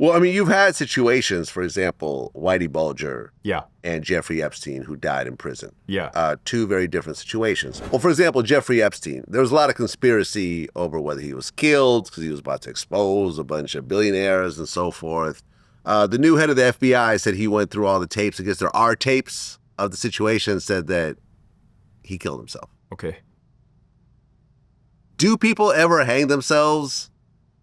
Well, I mean, you've had situations, for example, Whitey Bulger Yeah. and Jeffrey Epstein, who died in prison. Yeah. Two very different situations. Well, for example, Jeffrey Epstein, there was a lot of conspiracy over whether he was killed because he was about to expose a bunch of billionaires and so forth. The new head of the FBI said he went through all the tapes. I guess there are tapes of the situation, said that he killed himself. Okay. Do people ever hang themselves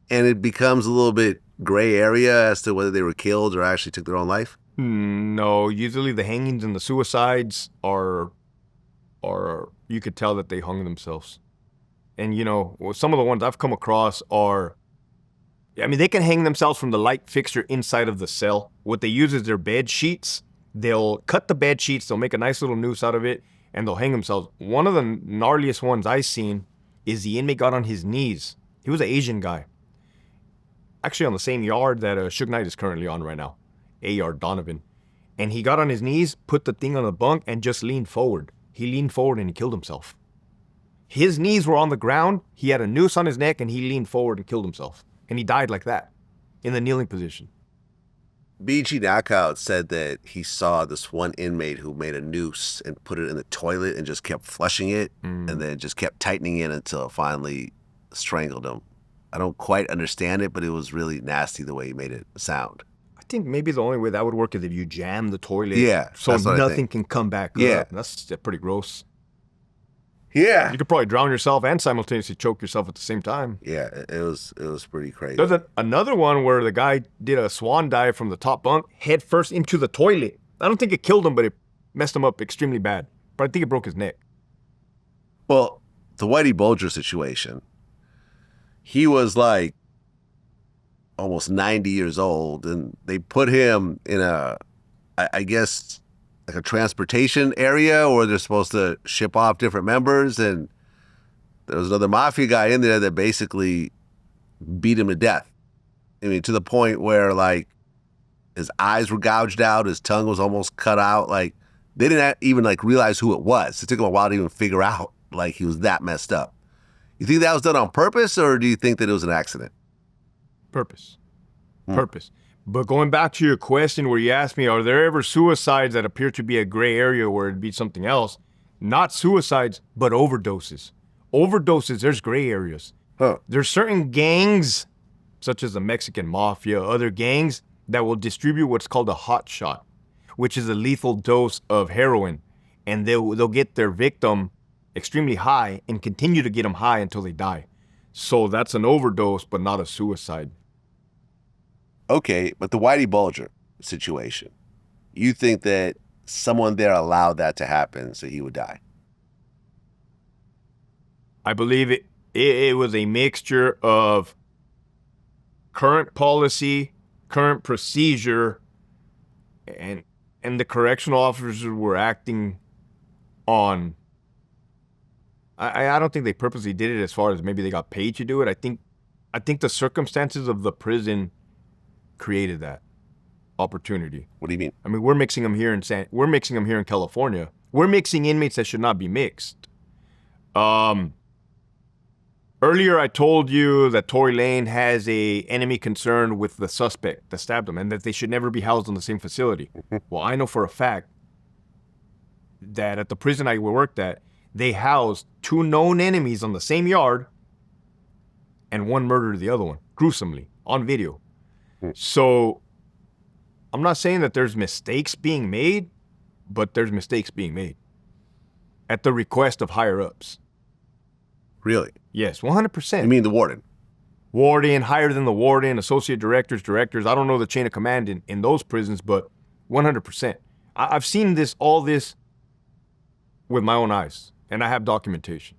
and it becomes a little bit gray area as to whether they were killed or actually took their own life? No, usually the hangings and the suicides are you could tell that they hung themselves. And, some of the ones I've come across are, I mean, they can hang themselves from the light fixture inside of the cell. What they use is their bed sheets. They'll cut the bed sheets, they'll make a nice little noose out of it, and they'll hang themselves. One of the gnarliest ones I've seen is the inmate got on his knees. He was an Asian guy. Actually on the same yard that Suge Knight is currently on right now, A.R. Donovan. And he got on his knees, put the thing on the bunk, and just leaned forward. He leaned forward and he killed himself. His knees were on the ground, he had a noose on his neck, and he leaned forward and killed himself. And he died like that, in the kneeling position. BG Knockout said that he saw this one inmate who made a noose and put it in the toilet and just kept flushing it and then just kept tightening it until it finally strangled him. I don't quite understand it, but it was really nasty the way he made it sound. I think maybe the only way that would work is if you jam the toilet, so nothing can come back up. That's pretty gross. Yeah. You could probably drown yourself and simultaneously choke yourself at the same time. Yeah, it was pretty crazy. There's another one where the guy did a swan dive from the top bunk, head first into the toilet. I don't think it killed him, but it messed him up extremely bad. But I think it broke his neck. Well, the Whitey Bulger situation, he was like almost 90 years old, and they put him in I guess, like a transportation area where they're supposed to ship off different members, and there was another mafia guy in there that basically beat him to death. I mean, to the point where, like, his eyes were gouged out, his tongue was almost cut out. Like, they didn't even, like, realize who it was. It took them a while to even figure out, like, he was that messed up. You think that was done on purpose, or do you think that it was an accident? Purpose. But going back to your question where you asked me, are there ever suicides that appear to be a gray area where it'd be something else? Not suicides, but overdoses. Overdoses, there's gray areas. There's certain gangs, such as the Mexican Mafia, other gangs, that will distribute what's called a hot shot, which is a lethal dose of heroin. And they'll get their victim extremely high and continue to get them high until they die. So that's an overdose, but not a suicide. Okay, but the Whitey Bulger situation, you think that someone there allowed that to happen so he would die? I believe it was a mixture of current policy, current procedure, and the correctional officers were acting on. I don't think they purposely did it as far as maybe they got paid to do it. I think the circumstances of the prison created that opportunity. What do you mean? I mean, we're mixing them here in California. We're mixing inmates that should not be mixed. Earlier, I told you that Tory Lane has a enemy concern with the suspect that stabbed him and that they should never be housed in the same facility. Well, I know for a fact that at the prison I worked at, they housed two known enemies on the same yard and one murdered the other one, gruesomely, on video. So I'm not saying that there's mistakes being made, but there's mistakes being made at the request of higher-ups. Really? Yes, 100%. You mean the warden? Warden, higher than the warden, associate directors. I don't know the chain of command in those prisons, but 100%. I've seen all this with my own eyes, and I have documentation.